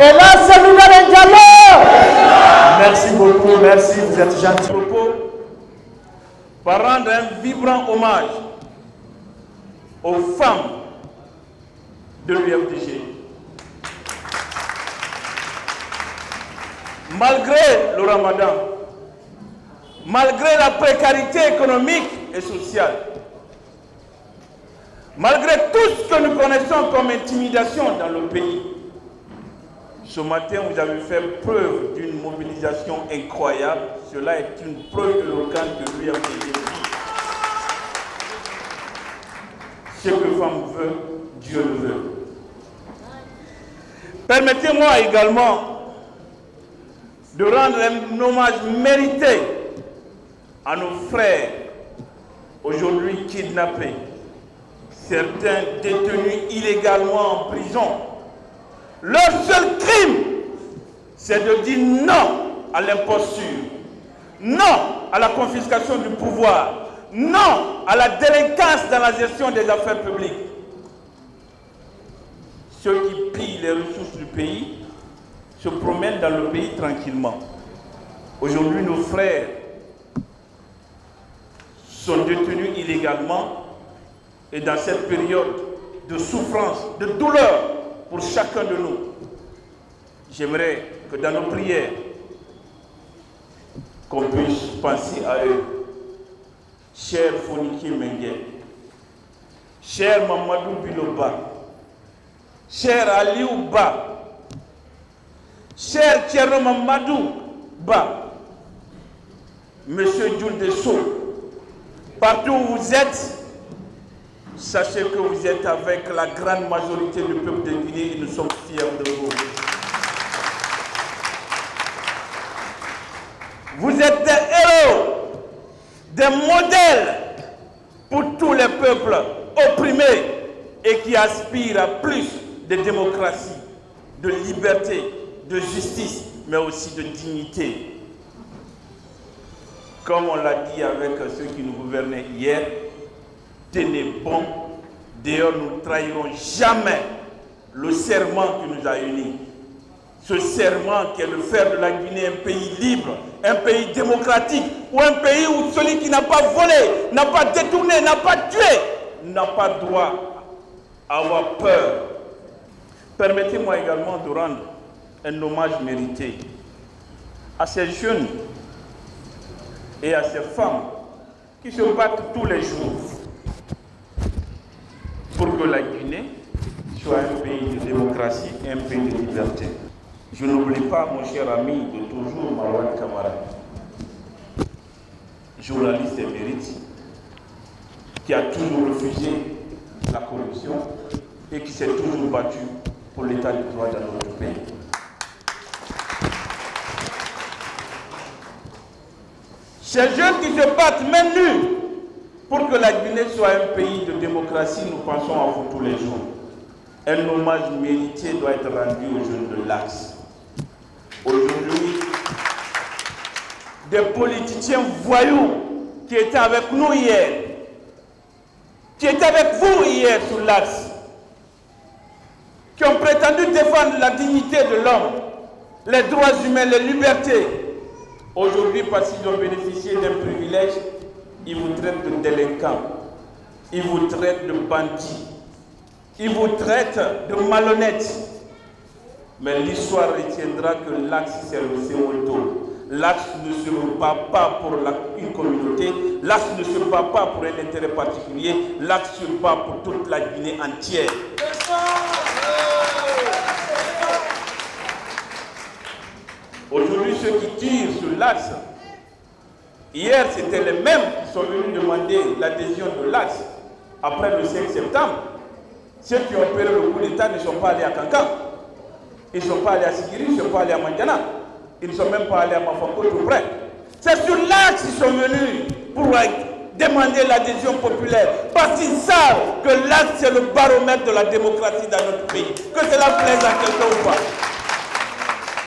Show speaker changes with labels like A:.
A: Et là, c'est Lougaré Diallo.
B: Merci beaucoup, merci, vous êtes gentil. Par rendre un vibrant hommage aux femmes de l'UFDG. Malgré le ramadan, malgré la précarité économique et sociale, malgré tout ce que nous connaissons comme intimidation dans le pays, ce matin, vous avez fait preuve d'une mobilisation incroyable. Cela est une preuve éloquente que l'UFDG dit. Ce que femme veut, Dieu le veut. Permettez-moi également de rendre un hommage mérité à nos frères aujourd'hui kidnappés, certains détenus illégalement en prison. Leur seul crime, c'est de dire non à l'imposture, non à la confiscation du pouvoir, non à la délinquance dans la gestion des affaires publiques. Ceux qui pillent les ressources du pays se promènent dans le pays tranquillement. Aujourd'hui, nos frères sont détenus illégalement et dans cette période de souffrance, de douleur pour chacun de nous, j'aimerais que dans nos prières, qu'on puisse penser à eux. Cher Foniki Mengue, cher Mamadou Biloba, cher Aliou Ba, cher Thierry Mamadou Ba, Monsieur Djoul Dessau, partout où vous êtes, sachez que vous êtes avec la grande majorité du peuple de Guinée et nous sommes fiers de vous. Vous êtes des héros, des modèles pour tous les peuples opprimés et qui aspirent à plus de démocratie, de liberté, de justice, mais aussi de dignité. Comme on l'a dit avec ceux qui nous gouvernaient hier, tenez bon, d'ailleurs nous ne trahirons jamais le serment qui nous a unis. Ce serment qui est de faire de la Guinée un pays libre, un pays démocratique, ou un pays où celui qui n'a pas volé, n'a pas détourné, n'a pas tué, n'a pas droit à avoir peur. Permettez-moi également de rendre un hommage mérité à ces jeunes et à ces femmes qui se battent tous les jours pour que la Guinée soit un pays de démocratie et un pays de liberté. Je n'oublie pas mon cher ami de toujours, Marwan Kamara, journaliste émérite, qui a toujours refusé la corruption et qui s'est toujours battu pour l'état de droit dans notre pays. Ces jeunes qui se battent même nus pour que la Guinée soit un pays de démocratie, nous pensons à vous tous les jours. Un hommage mérité doit être rendu aux jeunes de l'Axe. Aujourd'hui, des politiciens voyous qui étaient avec nous hier, qui étaient avec vous hier sur l'Axe, qui ont prétendu défendre la dignité de l'homme, les droits humains, les libertés. Aujourd'hui, parce qu'ils ont bénéficié d'un privilège, ils vous traitent de délinquants, ils vous traitent de bandits, ils vous traitent de malhonnêtes. Mais l'histoire retiendra que l'Axe c'est le CO2. L'Axe ne se bat pas pour une communauté, l'Axe ne se bat pas pour un intérêt particulier, l'Axe se bat pour toute la Guinée entière. Aujourd'hui, ceux qui tirent sur l'Axe, hier c'était les mêmes qui sont venus demander l'adhésion de l'Axe après le 5 septembre. Ceux qui ont opéré le coup d'État ne sont pas allés à Kankan. Ils ne sont pas allés à Sikiri, ils ne sont pas allés à Mandiana. Ils ne sont même pas allés à Mafanko tout près. C'est sur l'Axe qu'ils sont venus pour demander l'adhésion populaire. Parce qu'ils savent que l'Axe c'est le baromètre de la démocratie dans notre pays. Que cela plaise à quelqu'un ou pas.